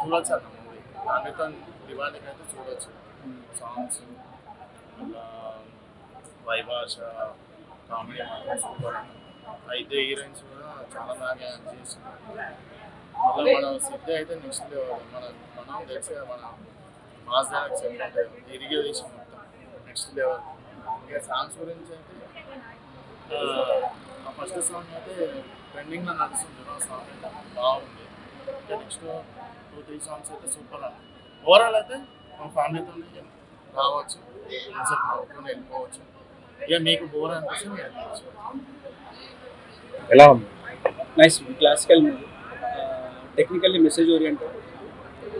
చూడొచ్చు అన్న మూవీ ఫ్యామిలీతో దివాళీకి అయితే చూడొచ్చు. సాంగ్స్ వైభాష కామెడీ మాత్రం సూపర్ అన్న. అయితే హీరోయిన్స్ కూడా చాలా బాగా యాక్ట్ చేస్తున్నారు. మళ్ళీ మన సిద్ధి అయితే నెక్స్ట్ లెవెల్. మనం తెలిసి మన మాస్ డైరెక్ట్స్ తిరిగి తీసి మొత్తం నెక్స్ట్ లెవెల్. ఇక సాంగ్స్ గురించి అయితే ఆ ఫస్ట్ సాంగ్ అయితే ట్రెండింగ్లో నడుస్తుంది. సాంగ్ అయితే బాగుంది. ఇంకా నెక్స్ట్ 2-3 సాంగ్స్ అయితే సూపర్ అన్న. ఓవరాల్ అయితే మన ఫ్యామిలీతో రావచ్చు, కాన్సెప్ట్ నవ్వుకొని వెళ్ళిపోవచ్చు. ఇక మీకు బోర్ అనిపిస్తే మీరు వెళ్ళిపోవచ్చు. ఎలా ఉంది? Nice classical movie, technically message oriented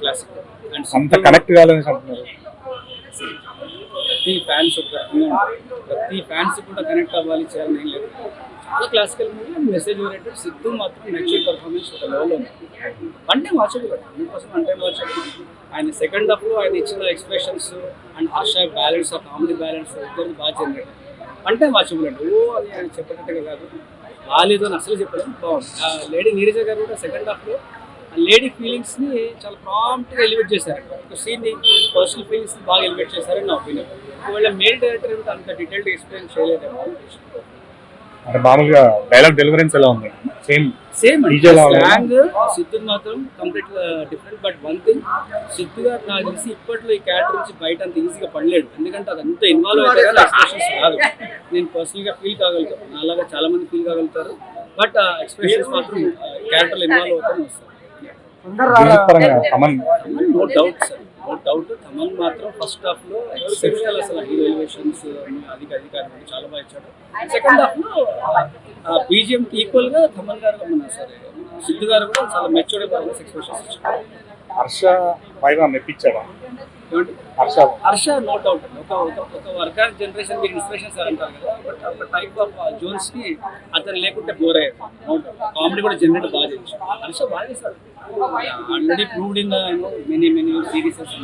classical and అంత కనెక్ట్ కావాలని అంటున్నారు. ప్రతి ఫ్యాన్స్ కూడా కనెక్ట్ అవ్వాలి చేయాలని ఏం లేదు. చాలా classical movie and message oriented. Siddhu మాత్రం నెక్స్ట్ పర్ఫార్మెన్స్ ఒక లెవెల్లో ఉంది. One time watchable, 100% one time watchable. ఆయన సెకండ్ హాఫ్లో ఆయన ఇచ్చిన expressions and Harsha balance, comedy balance ఇద్దరు బాగా జనరేట్. వన్ టైం వాచబుల్ అండి. ఓ అని ఆయన చెప్పేటట్టుగా కాదు, బాగాలేదు అని అసలు చెప్పడం బాగుంది. లేడీ నీరజ గారు కూడా సెకండ్ హాఫ్లో లేడీ ఫీలింగ్స్ని చాలా ప్రాంప్ట్గా ఎలివేట్ చేశారు. ఒక సీన్ని పర్సనల్ ఫీలింగ్స్ని బాగా ఎలివేట్ చేశారని నా ఒపీనియన్. ఒకవేళ మేల్ డైరెక్టర్ అంటే అంత డీటెయిల్గా ఎక్స్ప్లెయిన్ చేయలేదేమో. అంటే మామూలుగా డైలాగ్ డెలివరెన్స్ ఎలా ఉంది? సేమ్ స్లాంగ్ సిద్ధు మాత్రం complete different. But one thing, Siddhu గారు నాకు తెలిసి ఇప్పట్లో ఈ క్యారెక్టర్ నుంచి బయట అంత ఈజీగా పడలేడు. ఎందుకంటే అదంతా ఇన్వాల్వ్ అయితే కానీ ఎక్స్ప్రెషన్స్ రాదు. నేను పర్సనల్గా ఫీల్ కాగలుగుతాను, అలాగా చాలా మంది ఫీల్ కాగలుగుతారు. బట్ ఎక్స్ప్రెషన్స్ మాత్రం క్యారెక్టర్లు ఇన్వాల్వ్ అవుతానే వస్తారు. No doubt sir, no doubt. Thaman మాత్రం ఫస్ట్ హాఫ్ లో ఎక్సెప్షనల్, అసలు హీరో ఎలివేషన్స్ అధికారులు చాలా బాగా ఇచ్చాడు. సెకండ్ హాఫ్ లో బీజిఎం ఈక్వల్ గా తమన్ గారు సిద్ధు గారు కూడా చాలా మెచ్యూర్డ్ పర్ఫార్మెన్స్ ఎక్స్ప్రెషన్స్ ఇచ్చారు. హర్ష వైభా మెప్పించాడా? హర్ష నో డౌట్ ఒక వర్కర్ జనరేషన్ మీరు ఇన్స్పిరేషన్ సార్ అంటారు కదా. బట్ ఒక టైప్ ఆఫ్ జోన్స్ కి అతను లేకుంటే బోర్ అయ్యారు. నో డౌట్ కామెడీ కూడా జనరేట్ బాగా చేయించారు. హర్ష బాగా చేశారు. Already proved in many serieses.